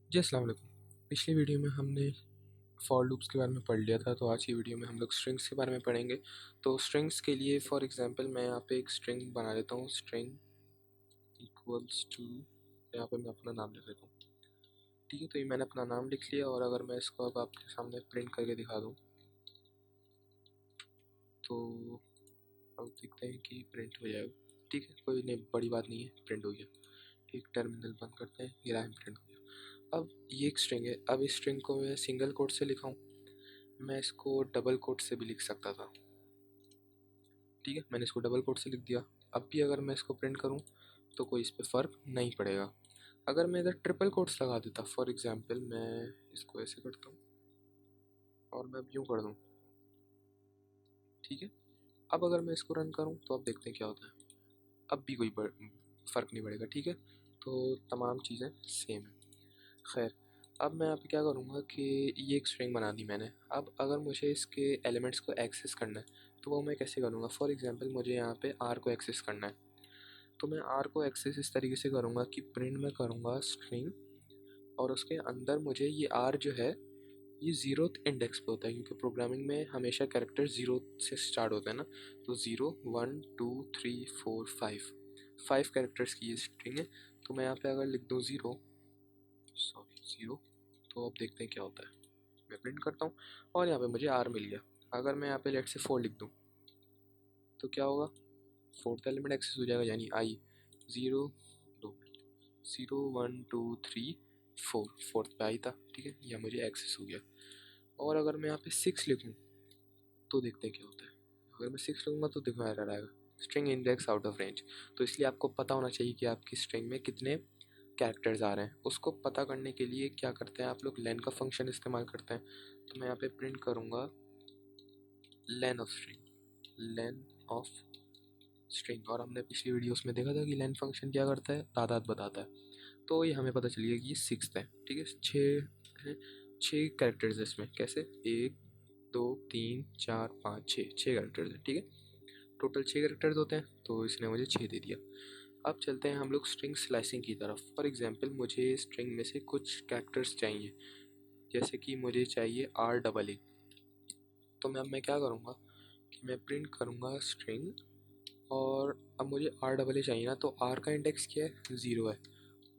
जी अस्सलाम वालेकुम। पिछली वीडियो में हमने फॉर लूप्स के बारे में पढ़ लिया था, तो आज की वीडियो में हम लोग स्ट्रिंग्स के बारे में पढ़ेंगे। तो स्ट्रिंग्स के लिए फॉर एग्जांपल मैं यहाँ पे एक स्ट्रिंग बना लेता हूँ, स्ट्रिंग इक्वल्स टू, यहाँ पे मैं अपना नाम लिख लेता हूँ। ठीक है, तो ये मैंने अपना नाम लिख लिया और अगर मैं इसको अब आपके सामने प्रिंट करके दिखा दूँ तो अब देखते हैं कि प्रिंट हो जाएगा। ठीक है, कोई नहीं, बड़ी बात नहीं है, प्रिंट हो गया। ठीक, टर्मिनल बंद करते हैं, ये रहा प्रिंट हो गया। अब ये एक स्ट्रिंग है, अब इस स्ट्रिंग को मैं सिंगल कोट से लिखा हूँ, मैं इसको डबल कोट से भी लिख सकता था। ठीक है, मैंने इसको डबल कोट से लिख दिया। अब भी अगर मैं इसको प्रिंट करूं तो कोई इस पर फ़र्क नहीं पड़ेगा। अगर मैं इधर ट्रिपल कोट्स लगा देता, फॉर एग्जांपल मैं इसको ऐसे करता हूँ और मैं अब यूँ कर दूँ। ठीक है, अब अगर मैं इसको रन करूँ तो अब देखते हैं क्या होता है। अब भी कोई फ़र्क नहीं पड़ेगा। ठीक है, तो तमाम चीज़ें सेम है। खैर, अब मैं यहाँ पे क्या करूँगा कि ये एक स्ट्रिंग बना दी मैंने। अब अगर मुझे इसके एलिमेंट्स को एक्सेस करना है तो वो मैं कैसे करूँगा। फॉर एग्जांपल मुझे यहाँ पे आर को एक्सेस करना है, तो मैं आर को एक्सेस इस तरीके से करूँगा कि प्रिंट में करूँगा स्ट्रिंग, और उसके अंदर मुझे ये आर जो है ये ज़ीरोथ इंडेक्स पे होता है, क्योंकि प्रोग्रामिंग में हमेशा कैरेक्टर ज़ीरो से स्टार्ट होता है ना। तो 0 1 2 3 4 5 5 कैरेक्टर्स की ये स्ट्रिंग है। तो मैं यहाँ पे अगर लिख दूँ ज़ीरो, तो अब देखते हैं क्या होता है। मैं प्रिंट करता हूँ और यहाँ पे मुझे आर मिल गया। अगर मैं यहाँ पे लेट से 4 लिख दूँ तो क्या होगा, फोर्थ एलिमेंट एक्सेस हो जाएगा, यानी आई। 0 2 0 1 2 3 4 फोर्थ पे आई था। ठीक है, यह मुझे एक्सेस हो गया। और अगर मैं यहाँ पे 6 लिखूँ तो देखते हैं क्या होता है। अगर मैं 6 लिखूँगा तो देखो एरर आएगा, string index out of range. तो इसलिए आपको पता होना चाहिए कि आपकी स्ट्रिंग में कितने कैरेक्टर्स आ रहे हैं। उसको पता करने के लिए क्या करते हैं आप लोग, लेन का फंक्शन इस्तेमाल करते हैं। तो मैं यहाँ पे प्रिंट करूँगा len of string, len of string. और हमने पिछली वीडियोस में देखा था कि लेन फंक्शन क्या करता है, तादाद बताता है। तो ये हमें पता चल गया कि ये 6 है। ठीक है, 6 है, 6 कैरेक्टर्स है इसमें। कैसे, 1 2 3 4 5 6 कैरेक्टर्स है। ठीक है, टोटल 6 कैरेक्टर्स होते हैं, तो इसने मुझे 6 दे दिया। अब चलते हैं हम लोग स्ट्रिंग स्लाइसिंग की तरफ। फॉर एग्जांपल मुझे स्ट्रिंग में से कुछ कैरेक्टर्स चाहिए, जैसे कि मुझे चाहिए R AA। तो मैं क्या करूँगा कि मैं प्रिंट करूँगा स्ट्रिंग, और अब मुझे R AA चाहिए ना, तो R का इंडेक्स क्या है, 0 है।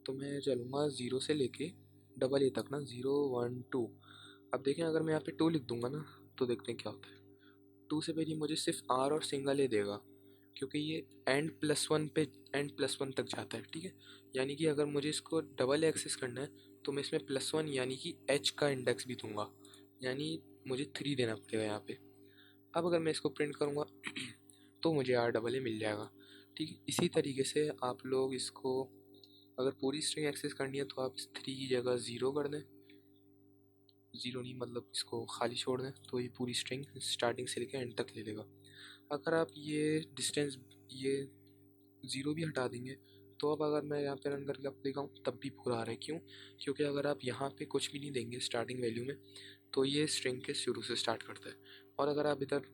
तो मैं चलूँगा 0 से लेके AA तक ना, 0 1 2। अब देखें, अगर मैं यहाँ पे 2 लिख दूंगा ना तो देखते हैं क्या होता है। 2 से पहले मुझे सिर्फ R और सिंगल ए देगा, क्योंकि ये N+1 पे N+1 तक जाता है। ठीक है, यानी कि अगर मुझे इसको डबल एक्सेस करना है तो मैं इसमें +1 यानी कि H का इंडेक्स भी दूंगा, यानी मुझे 3 देना पड़ेगा यहाँ पे। अब अगर मैं इसको प्रिंट करूँगा तो मुझे R AA मिल जाएगा। ठीक है, इसी तरीके से आप लोग इसको, अगर पूरी स्ट्रिंग एक्सेस करनी है तो आप इस 3 की जगह 0 कर दें। 0 नहीं, मतलब इसको खाली छोड़ दें, तो ये पूरी स्ट्रिंग स्टार्टिंग से लेकर एंड तक ले लेगा। अगर आप ये डिस्टेंस, ये 0 भी हटा देंगे तो अब अगर मैं यहाँ पे रन करके आपको दिखाऊँ तब भी पूरा आ रहा है। क्यों, क्योंकि अगर आप यहाँ पे कुछ भी नहीं देंगे स्टार्टिंग वैल्यू में तो ये स्ट्रिंग के शुरू से स्टार्ट करता है। और अगर आप इधर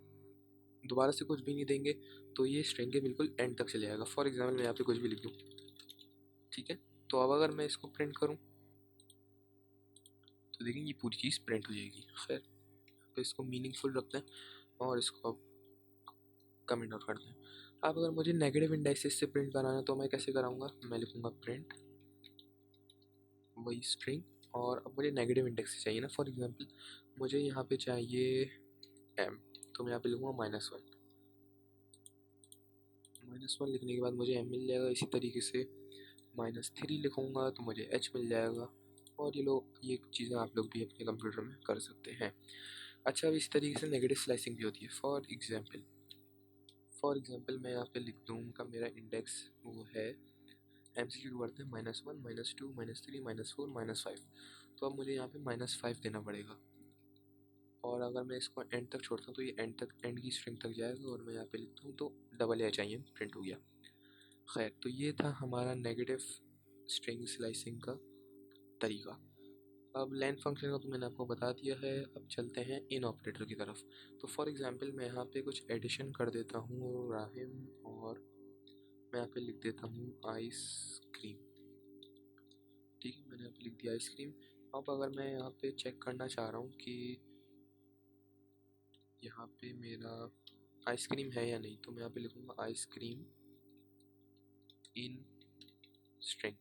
दोबारा से कुछ भी नहीं देंगे तो ये स्ट्रिंग के बिल्कुल एंड तक चले जाएगा। फॉर एग्जाम्पल मैं यहाँ पे कुछ भी लिख दूँ। ठीक है, तो अब अगर मैं इसको प्रिंट करूँ तो देखें ये पूरी चीज़ प्रिंट हो जाएगी। खैर, तो इसको मीनिंगफुल रखते हैं और इसको अब कमेंट आउट करते हैं। अब अगर मुझे नेगेटिव इंडाइसिस से प्रिंट बनाना है तो मैं कैसे कराऊंगा, मैं लिखूंगा प्रिंट वही स्ट्रिंग, और अब मुझे नेगेटिव इंडेक्स चाहिए ना। फॉर एग्जांपल मुझे यहाँ पे चाहिए m, तो मैं यहाँ पे लिखूँगा -1। -1 लिखने के बाद मुझे m मिल जाएगा। इसी तरीके से -3 लिखूँगा तो मुझे h मिल जाएगा। और ये चीज़ें आप लोग भी अपने कंप्यूटर में कर सकते हैं। अच्छा, अब इस तरीके से नेगेटिव स्लाइसिंग भी होती है। फॉर एग्जाम्पल मैं यहाँ पे लिख दूँ का मेरा इंडेक्स वो है, एमसीक्यू करते हैं -1 -2 -3 -4 -5। तो अब मुझे यहाँ पे -5 देना पड़ेगा। और अगर मैं इसको एंड तक छोड़ता हूँ तो ये एंड की स्ट्रिंग तक जाएगा, और मैं यहाँ पे लिखता हूँ तो AA चाहिए, प्रिंट हो गया। खैर, तो ये था हमारा नेगेटिव स्ट्रिंग स्लाइसिंग का तरीका। अब लेन फंक्शन का तो मैंने आपको बता दिया है। अब चलते हैं इन ऑपरेटर की तरफ। तो फॉर एग्जांपल मैं यहाँ पे कुछ एडिशन कर देता हूँ राहिम, और मैं यहाँ पे लिख देता हूँ आइसक्रीम। ठीक है, मैंने यहाँ पे लिख दिया आइसक्रीम। अब अगर मैं यहाँ पे चेक करना चाह रहा हूँ कि यहाँ पे मेरा आइसक्रीम है या नहीं, तो मैं यहाँ पे लिखूँगा आइसक्रीम इन स्ट्रिंग।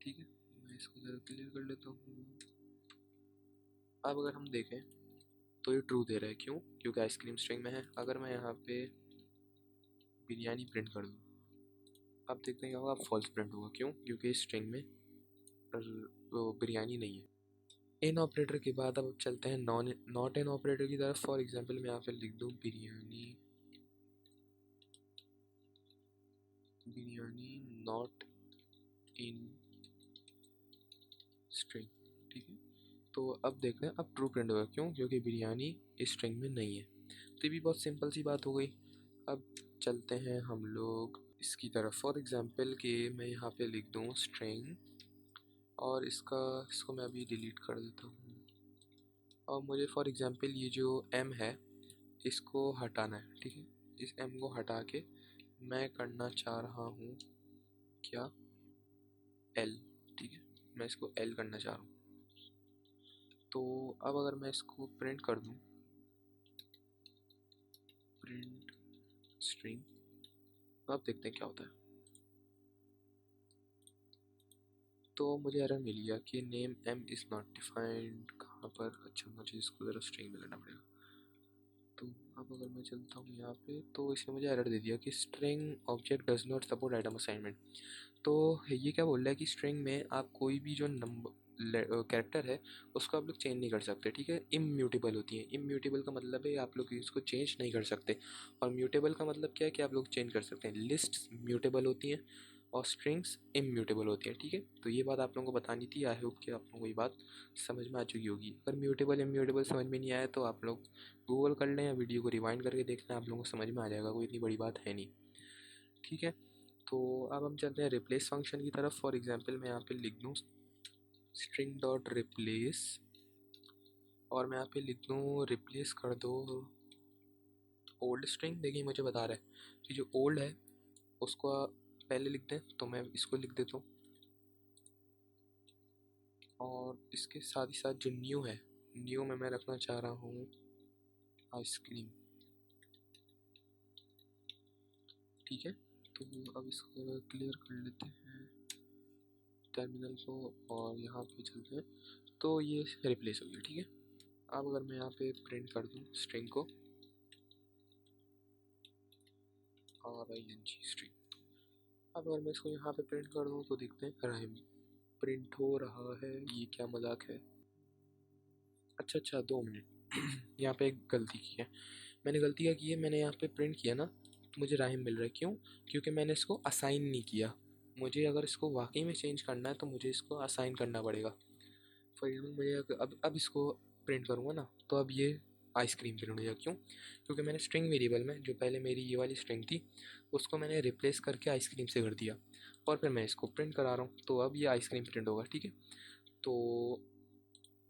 ठीक है, मैं इसको ज़रा क्लियर कर लेता हूँ। अब अगर हम देखें तो ये ट्रू दे रहा है, क्यों? क्योंकि आइसक्रीम स्ट्रिंग में है। अगर मैं यहाँ पे बिरयानी प्रिंट कर दूँ, अब देखते हैं क्या होगा। अब फॉल्स प्रिंट होगा, क्यों? क्योंकि स्ट्रिंग में वो बिरयानी नहीं है। इन ऑपरेटर के बाद अब चलते हैं नॉट इन ऑपरेटर की तरफ। फॉर एग्जांपल मैं यहाँ पे लिख दूँ बिरयानी नॉट इन स्ट्रिंग। ठीक है, तो अब देखते हैं, अब ट्रू प्रिंट होगा, क्यों? क्योंकि बिरयानी इस स्ट्रिंग में नहीं है। तो ये भी बहुत सिंपल सी बात हो गई। अब चलते हैं हम लोग इसकी तरफ। फॉर एग्जांपल कि मैं यहाँ पे लिख दूँ स्ट्रिंग, और इसको मैं अभी डिलीट कर देता हूँ। और मुझे फॉर एग्जांपल ये जो m है इसको हटाना है। ठीक है, इस m को हटा के मैं करना चाह रहा हूँ क्या, l। ठीक है, मैं इसको l करना चाह रहा हूँ। तो अब अगर मैं इसको प्रिंट कर दूँ, प्रिंट स्ट्रिंग, अब देखते हैं क्या होता है। तो मुझे एरर मिल गया कि name m is not defined. कहाँ पर? अच्छा, मुझे इसको ज़रा स्ट्रिंग में करना पड़ेगा। तो अब अगर मैं चलता हूँ यहाँ पे, तो इसने मुझे एरर दे दिया कि string object does not support item assignment. तो ये क्या बोल रहा है कि स्ट्रिंग में आप कोई भी जो नंबर कैरेक्टर है उसको आप लोग चेंज नहीं कर सकते। ठीक है, इम्यूटेबल होती है। इम्यूटेबल का मतलब है आप लोग इसको चेंज नहीं कर सकते, और म्यूटेबल का मतलब क्या है कि आप लोग चेंज कर सकते हैं। लिस्ट म्यूटेबल होती हैं और स्ट्रिंग्स इम्यूटेबल होती हैं। ठीक है, तो ये बात आप लोगों को बतानी थी। आई होप कि आप लोगों को ये बात समझ में आ चुकी होगी। अगर म्यूटेबल इम्यूटेबल समझ में नहीं आया तो आप लोग गूगल कर लें या वीडियो को रिवाइंड करके देख लें, आप लोगों को समझ में आ जाएगा, कोई इतनी बड़ी बात है नहीं। ठीक है, तो अब हम चलते हैं रिप्लेस फंक्शन की तरफ। फॉर एग्जांपल मैं यहाँ पे लिख दूँ स्ट्रिंग डॉट रिप्लेस, और मैं यहाँ पे लिख दूँ रिप्लेस कर दो ओल्ड स्ट्रिंग। देखिए मुझे बता रहा है कि जो ओल्ड है उसको पहले लिख दें, तो मैं इसको लिख देता हूँ। और इसके साथ ही साथ जो न्यू है, न्यू में मैं रखना चाह रहा हूँ आइसक्रीम। ठीक है, तो अब इसको क्लियर कर लेते हैं टर्मिनल को, और यहाँ पे चलते हैं। तो ये रिप्लेस हो गया। ठीक है, अब अगर मैं यहाँ पे प्रिंट कर दूँ स्ट्रिंग को, RING स्ट्रिंग। अब अगर मैं इसको यहाँ पे प्रिंट कर दूँ तो देखते हैं राइम प्रिंट हो रहा है। ये क्या मजाक है? अच्छा 2 मिनट यहाँ पे एक गलती की है। मैंने गलती क्या की है, मैंने यहाँ पे प्रिंट किया ना तो मुझे राइम मिल रहा है, क्यों? क्योंकि मैंने इसको असाइन नहीं किया। मुझे अगर इसको वाकई में चेंज करना है तो मुझे इसको असाइन करना पड़ेगा। फॉर एग्जाम्पल मुझे अब इसको प्रिंट करूँगा ना तो अब ये आइसक्रीम प्रिंट हो जाएगा, क्यों? क्योंकि मैंने स्ट्रिंग वेरिएबल में जो पहले मेरी ये वाली स्ट्रिंग थी उसको मैंने रिप्लेस करके आइसक्रीम से कर दिया, और फिर मैं इसको प्रिंट करा रहा हूँ, तो अब ये आइसक्रीम प्रिंट होगा। ठीक है, तो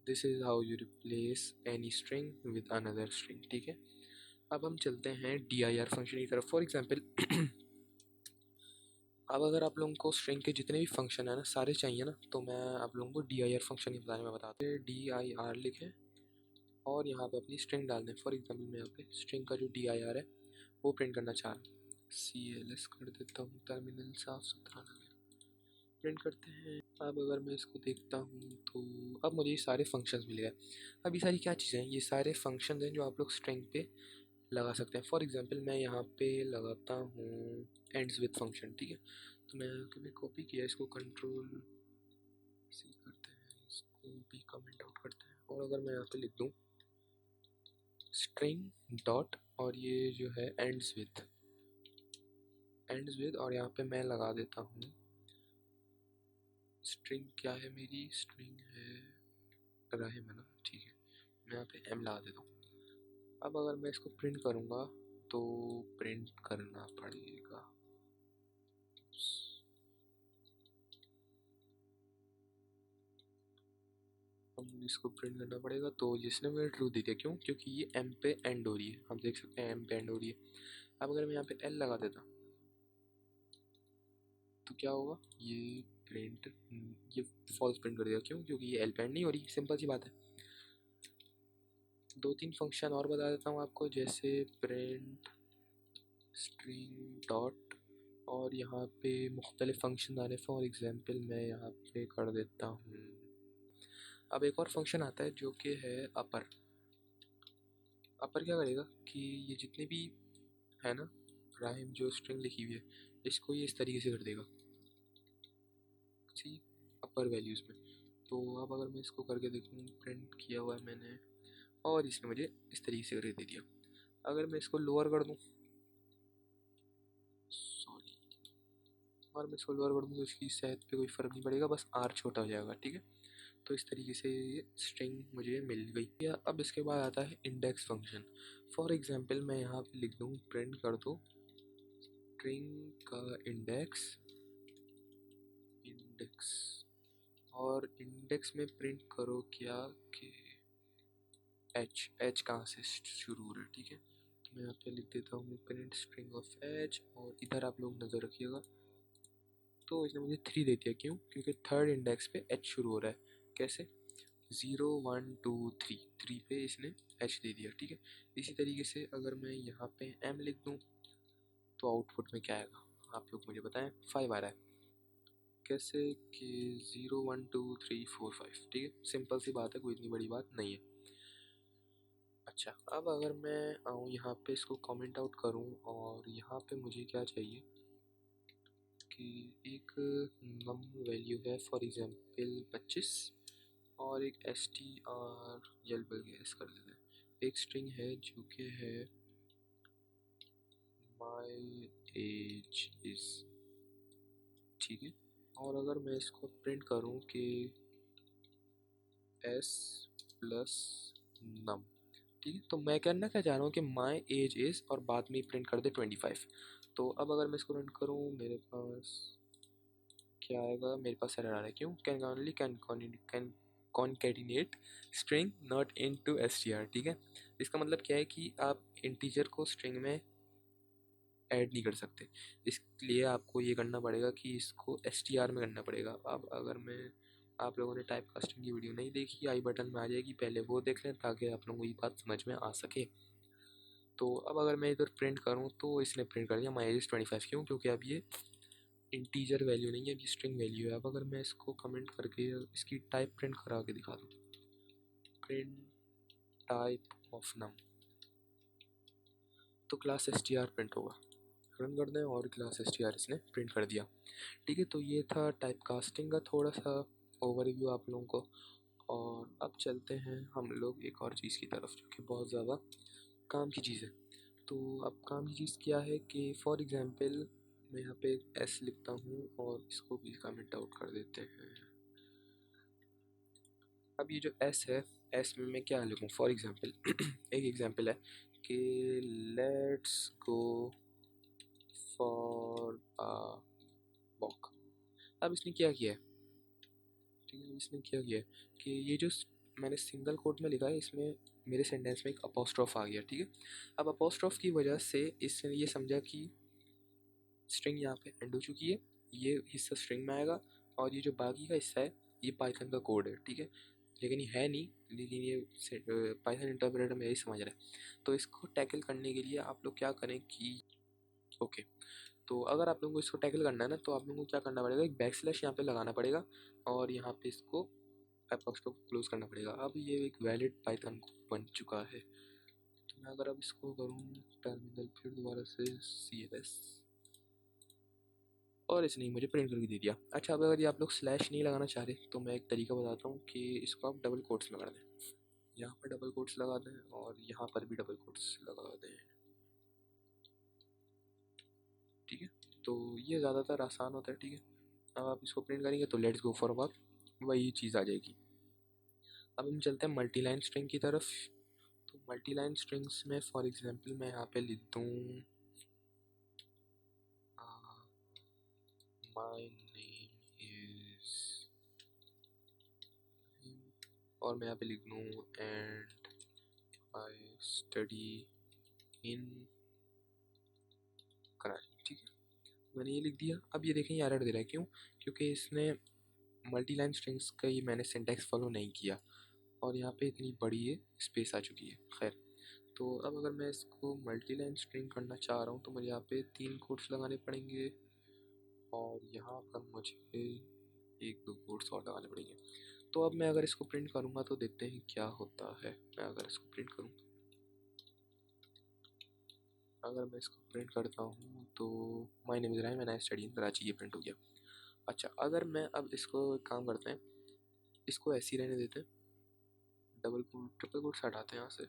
this is how you replace any string with another string. ठीक है, अब हम चलते हैं dir फंक्शन की तरफ। फॉर एग्जांपल अब अगर आप लोगों को स्ट्रिंग के जितने भी फंक्शन है ना सारे चाहिए ना, तो मैं आप लोगों को dir फंक्शन के बारे में बताते हैं। dir लिखें और यहाँ पे अपनी स्ट्रिंग डाल दें। फॉर एग्जांपल मैं यहाँ पे स्ट्रिंग का जो dir है वो प्रिंट करना चाह रहा हूँ। cls कर देता हूँ, टर्मिनल साफ सुथरा लगे, प्रिंट करते हैं। अब अगर मैं इसको देखता हूँ तो अब मुझे ये सारे फंक्शंस मिल गए। अब ये सारी क्या चीज़ें हैं? ये सारे फंक्शंस हैं जो आप लोग स्ट्रिंग पे लगा सकते हैं। फॉर एग्जांपल मैं यहाँ पे लगाता हूँ एंड्स विद फंक्शन। ठीक है, तो मैं कभी कॉपी किया, इसको कंट्रोल सी करते हैं, इसको भी कमेंट आउट करते हैं, और अगर मैं यहाँ पे लिख दूँ स्ट्रिंग डॉट, और ये जो है एंड्स विद, और यहाँ पे मैं लगा देता हूँ स्ट्रिंग क्या है मेरी, स्ट्रिंग है रहे ना। ठीक है, मैं यहाँ पे m लगा देता हूँ। अब अगर मैं इसको प्रिंट करूँगा तो प्रिंट करना पड़ेगा, हम इसको प्रिंट करना पड़ेगा। तो जिसने मुझे ट्रू दे दिया, क्यों? क्योंकि ये m पे एंड हो रही है, हम देख सकते हैं m पे एंड हो रही है। अब अगर मैं यहाँ पे l लगा देता तो क्या होगा, ये प्रिंट, ये फॉल्स प्रिंट कर देगा। क्यों? क्योंकि ये एल्पेंड नहीं हो रही, सिंपल सी बात है। 2-3 फंक्शन और बता देता हूँ आपको, जैसे प्रिंट स्ट्रिंग डॉट, और यहाँ पे मुख्तलिफ फंक्शन आ रहे। फॉर एग्जांपल मैं यहाँ पे कर देता हूँ, अब एक और फंक्शन आता है जो कि है अपर। अपर क्या करेगा कि ये जितने भी है ना राइम जो स्ट्रिंग लिखी हुई है, इसको ये इस तरीके से कर देगा सी अपर वैल्यूज़ में। तो अब अगर मैं इसको करके देखूँ, प्रिंट किया हुआ है मैंने और इसने मुझे इस तरीके से करके दे दिया। अगर मैं इसको लोअर कर दूँ, सॉरी, और मैं इसको लोअर कर दूँ तो इसकी सेहत पे कोई फ़र्क नहीं पड़ेगा, बस आर छोटा हो जाएगा। ठीक है, तो इस तरीके से ये स्ट्रिंग मुझे मिल गई। या अब इसके बाद आता है इंडेक्स फंक्शन। फॉर एग्जांपल मैं यहाँ पे लिख दूँ, प्रिंट कर दो स्ट्रिंग का इंडेक्स, और इंडेक्स में प्रिंट करो क्या कि एच कहाँ से शुरू हो रहा है। ठीक है, तो मैं यहाँ पे लिख देता हूँ प्रिंट स्ट्रिंग ऑफ एच, और इधर आप लोग नज़र रखिएगा। तो इसने मुझे 3 दे दिया। क्यों? क्योंकि थर्ड इंडेक्स पे एच शुरू हो रहा है। कैसे? 0 1 2 3 पे इसने एच दे दिया। ठीक है, इसी तरीके से अगर मैं यहाँ पे एम लिख दूँ तो आउटपुट में क्या आएगा आप लोग मुझे बताएं। 5 आ रहा है। कैसे? कि 0 1 2 3 4 5। ठीक है, सिंपल सी बात है, कोई इतनी बड़ी बात नहीं है। अच्छा, अब अगर मैं आऊँ यहाँ पे इसको कमेंट आउट करूँ, और यहाँ पे मुझे क्या चाहिए कि एक नम वैल्यू है, फॉर एग्जांपल 25, और एक S t are L gas कर देते हैं। एक स्ट्रिंग है जो कि है माई एज इज़। ठीक है, और अगर मैं इसको प्रिंट करूँ कि एस प्लस नम। ठीक है, तो मैं करना क्या चाह रहा हूँ कि माई एज इज़ और बाद में प्रिंट कर दे 25। तो अब अगर मैं इसको रन करूँ, मेरे पास क्या आएगा? मेरे पास एरर आ रहा है। क्यों? Can only can concatenate string not in to s t r. ठीक है, इसका मतलब क्या है कि आप इंटीजर को स्ट्रिंग में ऐड नहीं कर सकते, इसलिए आपको ये करना पड़ेगा कि इसको एस टी आर में करना पड़ेगा। अब अगर मैं, आप लोगों ने टाइप कास्टिंग की वीडियो नहीं देखी, आई बटन में आ जाएगी, पहले वो देख लें ताकि आप लोगों को ये बात समझ में आ सके। तो अब अगर मैं इधर प्रिंट करूँ तो इसने प्रिंट कर दिया माई एज 25। क्यों? क्योंकि अब ये इंटीजर वैल्यू नहीं है, अब ये स्ट्रिंग वैल्यू है। अब अगर मैं इसको कमेंट करके इसकी टाइप प्रिंट करा के दिखा दूँ, प्रिंट टाइप ऑफ नम, तो class S t are print होगा। रन कर दें और क्लास एस टी आर इसने प्रिंट कर दिया। ठीक है, तो ये था टाइप कास्टिंग का थोड़ा सा ओवरव्यू आप लोगों को। और अब चलते हैं हम लोग एक और चीज़ की तरफ जो कि बहुत ज़्यादा काम की चीज़ है। तो अब काम की चीज़ क्या है कि फॉर एग्जांपल मैं यहाँ पे एस लिखता हूँ और इसको भी कमेंट आउट कर देते हैं। अब ये जो एस है, एस में मैं क्या लिखूँ? फॉर एग्जांपल एक एग्जांपल है कि let's go for a walk. अब इसने क्या किया है? ठीक है, इसने क्या किया है कि ये जो मैंने सिंगल कोट में लिखा है, इसमें मेरे सेंटेंस में एक अपोस्ट्रोफ आ गया। ठीक है, अब अपोस्ट्रोफ की वजह से इसने ये समझा कि स्ट्रिंग यहाँ पे एंड हो चुकी है, ये हिस्सा स्ट्रिंग में आएगा, और ये जो बाकी का हिस्सा है ये पाइथन का कोड है। ठीक है, लेकिन ये है नहीं, लेकिन ये पाइथन इंटरप्रेटर में यही समझ रहा है। तो इसको टैकल करने के लिए आप लोग क्या करें कि ओके, तो अगर आप लोगों को इसको टैकल करना है ना, तो आप लोगों को क्या करना पड़ेगा, एक बैक स्लैश यहाँ पे लगाना पड़ेगा, और यहाँ पे इसको एपॉक्स को क्लोज करना पड़ेगा। अब ये एक वैलिड पाइथन बन चुका है। तो मैं अगर अब इसको करूँ टर्मिनल, फिर दोबारा से CLS, और इसने ही मुझे प्रिंट करके दे दिया। अच्छा, अब अगर ये आप लोग स्लैश नहीं लगाना चाह रहे तो मैं एक तरीका बताता हूँ कि इसको आप डबल कोट्स में कर दें। यहाँ पर डबल कोट्स लगा दें और यहाँ पर भी डबल कोट्स लगा दें। ठीक है, तो ये ज़्यादातर आसान होता है। ठीक है, अब आप इसको प्रिंट करेंगे तो लेट्स गो फॉर वर्क, वही चीज़ आ जाएगी। अब हम चलते हैं मल्टी लाइन स्ट्रिंग की तरफ। तो मल्टी लाइन स्ट्रिंग्स में फॉर एग्जांपल मैं यहाँ पे लिख दूँ माय नेम इज़, और मैं यहाँ पे लिख दूँ and I study in Karachi. ठीक है, मैंने ये लिख दिया। अब ये देखें एरर दे रहा है, क्यों? क्योंकि इसने मल्टी लाइन स्ट्रिंग्स का ही मैंने सिंटैक्स फॉलो नहीं किया और यहाँ पे इतनी बड़ी ये स्पेस आ चुकी है। खैर, तो अब अगर मैं इसको मल्टी लाइन स्ट्रिंग करना चाह रहा हूँ तो मुझे यहाँ पे 3 कोट्स लगाने पड़ेंगे और यहाँ पर मुझे 1-2 कोट्स और लगाने पड़ेंगे। तो अब मैं अगर इसको प्रिंट करूँगा तो देखते हैं क्या होता है। मैं अगर इसको प्रिंट करूँ, अगर मैं इसको प्रिंट करता हूँ तो my name is Rahim and I study in Karachi, ये प्रिंट हो गया। अच्छा, अगर मैं अब इसको एक काम करते हैं, इसको ऐसे ही रहने देते हैं, डबल कोट ट्रिपल कोट्स हटाते हैं यहाँ से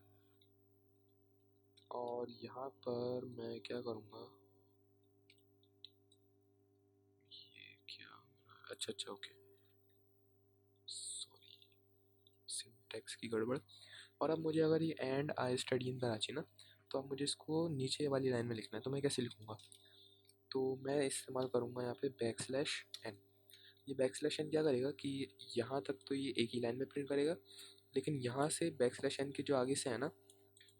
और यहाँ पर मैं क्या करूँगा, ये क्या हो रहा है? अच्छा ओके, सॉरी, सिंटैक्स की गड़बड़। और अब मुझे अगर ये and I study in Karachi ना, तो अब मुझे इसको नीचे वाली लाइन में लिखना है। तो मैं कैसे लिखूँगा? तो मैं इस्तेमाल करूँगा यहाँ पे \n। ये \n क्या करेगा कि यहाँ तक तो ये एक ही लाइन में प्रिंट करेगा, लेकिन यहाँ से \n के जो आगे से है ना,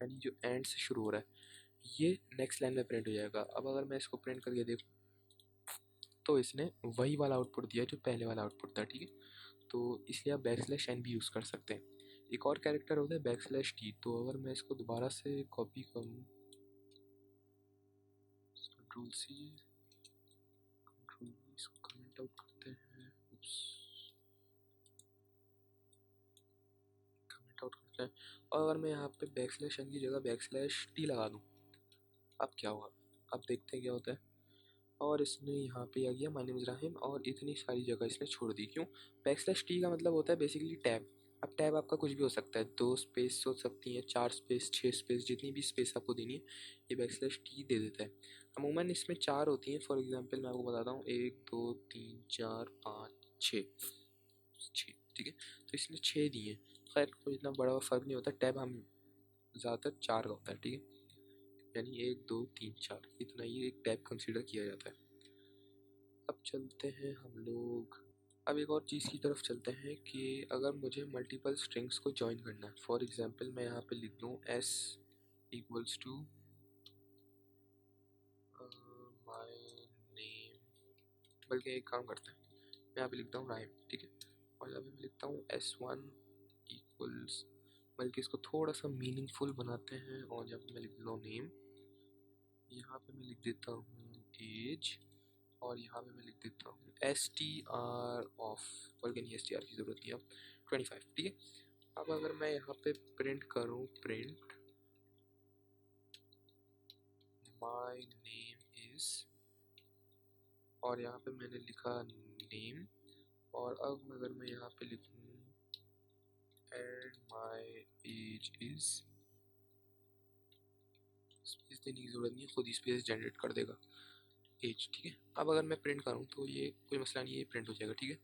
यानी जो एंड से शुरू हो रहा है, ये नेक्स्ट लाइन में प्रिंट हो जाएगा। अब अगर मैं इसको प्रिंट करके देखूँ तो इसने वही वाला आउटपुट दिया जो पहले वाला आउटपुट था, ठीक है। तो इसलिए आप \n भी यूज़ कर सकते हैं। एक और कैरेक्टर होता है \t। तो अगर मैं इसको दोबारा से कॉपी करूँ, Ctrl+C, Ctrl+V, इसको कमेंट आउट करते हैं, कमेंट आउट करते हैं। और अगर मैं यहाँ पे \n की जगह \t लगा दूँ, अब क्या होगा? अब देखते हैं क्या होता है। और इसने यहाँ पे आ गया माय नेम इज़ राहिम और इतनी सारी जगह इसने छोड़ दी। क्यों? \t का मतलब होता है बेसिकली टैब। अब टैब आपका कुछ भी हो सकता है, 2 स्पेस हो सकती हैं, 4 स्पेस, 6 स्पेस, जितनी भी स्पेस आपको देनी है ये \t दे देता है। अमूमन इसमें 4 होती हैं। फॉर एग्जांपल मैं आपको बताता हूँ, 1 2 3 4 5 6, ठीक है। तो इसने 6 दिए हैं। खैर, कोई इतना बड़ा फ़र्क नहीं होता, टैब हम ज़्यादातर 4 का होता है, ठीक है। यानी 1 2 3 4 इतना ही एक टैब कंसिडर किया जाता है। अब चलते हैं हम लोग, अब एक और चीज़ की तरफ चलते हैं कि अगर मुझे मल्टीपल स्ट्रिंग्स को जॉइन करना है। फॉर एग्जांपल मैं यहाँ पे लिख दूँ s equals to my name, बल्कि एक काम करते हैं, मैं यहाँ पे लिखता हूँ राइम, ठीक है। और यहाँ पे मैं लिखता हूँ s1 इक्वल्स, बल्कि इसको थोड़ा सा मीनिंगफुल बनाते हैं और यहाँ पे मैं लिख देता हूँ नेम, यहाँ पे मैं लिख देता हूँ एज और यहाँ पे मैं लिख देता हूँ str ऑफ, बल्कि नहीं str की ज़रूरत नहीं है, अब 25, ठीक है। अब अगर मैं यहाँ पे प्रिंट करूँ, प्रिंट माय नेम इज़, और यहाँ पे मैंने लिखा नेम, और अब अगर मैं यहाँ पे लिखूँ and my age is, space देने की ज़रूरत नहीं है, खुद ही स्पेस जनरेट कर देगा एज, ठीक है। अब अगर मैं प्रिंट करूँ तो ये कोई मसला नहीं है, ये प्रिंट हो जाएगा, ठीक है।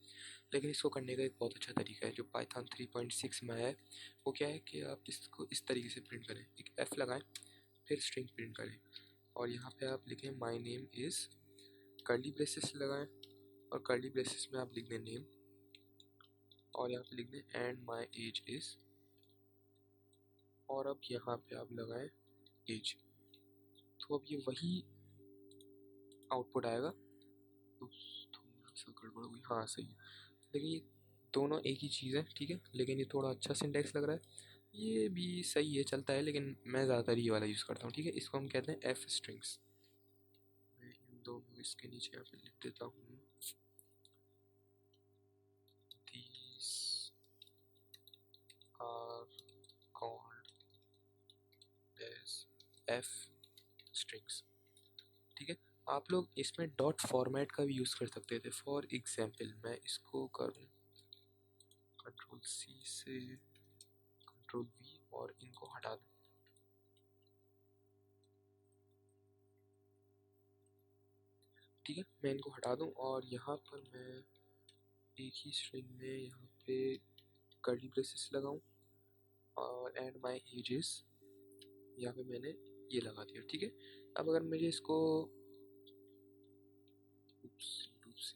लेकिन इसको करने का एक बहुत अच्छा तरीका है जो पाइथन 3.6 में है। वो क्या है कि आप इसको इस तरीके से प्रिंट करें, एक F लगाएं, फिर स्ट्रिंग प्रिंट करें और यहाँ पे आप लिखें my name is, curly braces लगाएं और कर्ली ब्रेसेस में आप लिख दें नेम और यहाँ पे लिख दें एंड माय एज इज़, और अब यहाँ पे आप लगाएं एज। तो अब ये वही आउटपुट आएगा। थोड़ा सा गड़बड़ हुई, हाँ सही है। लेकिन ये दोनों एक ही चीज़ है, ठीक है। लेकिन ये थोड़ा अच्छा सिंटैक्स लग रहा है, ये भी सही है, चलता है, लेकिन मैं ज़्यादातर ये वाला यूज़ करता हूँ, ठीक है। इसको हम कहते हैं f स्ट्रिंग्स। मैं इन दोनों इसके नीचे यहाँ पे लिख देता हूँ, these are called as f strings, ठीक है। आप लोग इसमें डॉट फॉर्मेट का भी यूज़ कर सकते थे। फॉर एग्जाम्पल मैं इसको करूँ Ctrl+C से Ctrl+V और इनको हटा दूँ, ठीक है। मैं इनको हटा दूँ और यहाँ पर मैं एक ही स्ट्रिंग में यहाँ पे कर्ली ब्रेसेस लगाऊँ और एंड माय एजेस, यहाँ पे मैंने ये लगा दिया, ठीक है। अब अगर मुझे इसको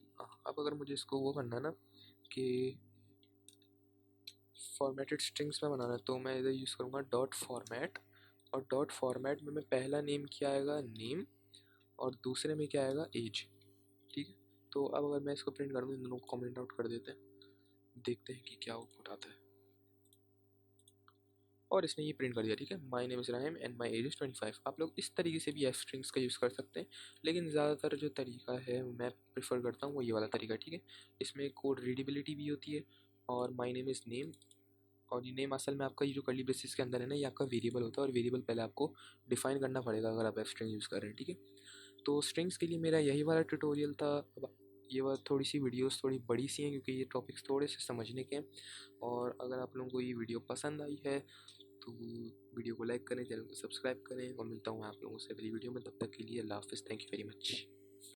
अब अगर मुझे इसको वो करना है ना कि फॉर्मेटेड स्ट्रिंग्स में बनाना है, तो मैं इधर यूज़ करूँगा डॉट फॉर्मेट, और डॉट फॉर्मेट में मैं पहला नेम क्या आएगा, नेम, और दूसरे में क्या आएगा, एज, तो अब अगर मैं इसको प्रिंट कर दूँ, इन दोनों को कमेंट आउट कर देते हैं, देखते हैं कि क्या आउटपुट आता है। और इसने ये प्रिंट कर दिया, ठीक है, my name is Rahim and my age is 25। आप लोग इस तरीके से भी एफ स्ट्रिंग्स का यूज़ कर सकते हैं, लेकिन ज़्यादातर जो तरीका है मैं प्रेफर करता हूँ वो ये वाला तरीका, ठीक है। इसमें कोड रीडेबिलिटी भी होती है, और माई नेम इज़ नेम, और ये नेम असल में आपका ये जो कर्ली ब्रेसेस के अंदर है ना, ये आपका वेरिएबल होता है, और वेरिएबल पहले आपको डिफाइन करना पड़ेगा अगर आप एफ स्ट्रिंग यूज़ कर रहे हैं, ठीक है। तो स्ट्रिंग्स के लिए मेरा यही वाला ट्यूटोरियल था। अब ये वाला थोड़ी सी वीडियोस थोड़ी बड़ी सी हैं क्योंकि ये टॉपिक्स थोड़े से समझने के हैं, और अगर आप लोगों को ये वीडियो पसंद आई है तो वीडियो को लाइक करें, चैनल को सब्सक्राइब करें, और मिलता हूँ आप लोगों से अगली वीडियो में। तब तक के लिए अल्लाह हाफ़िज़, थैंक यू वेरी मच।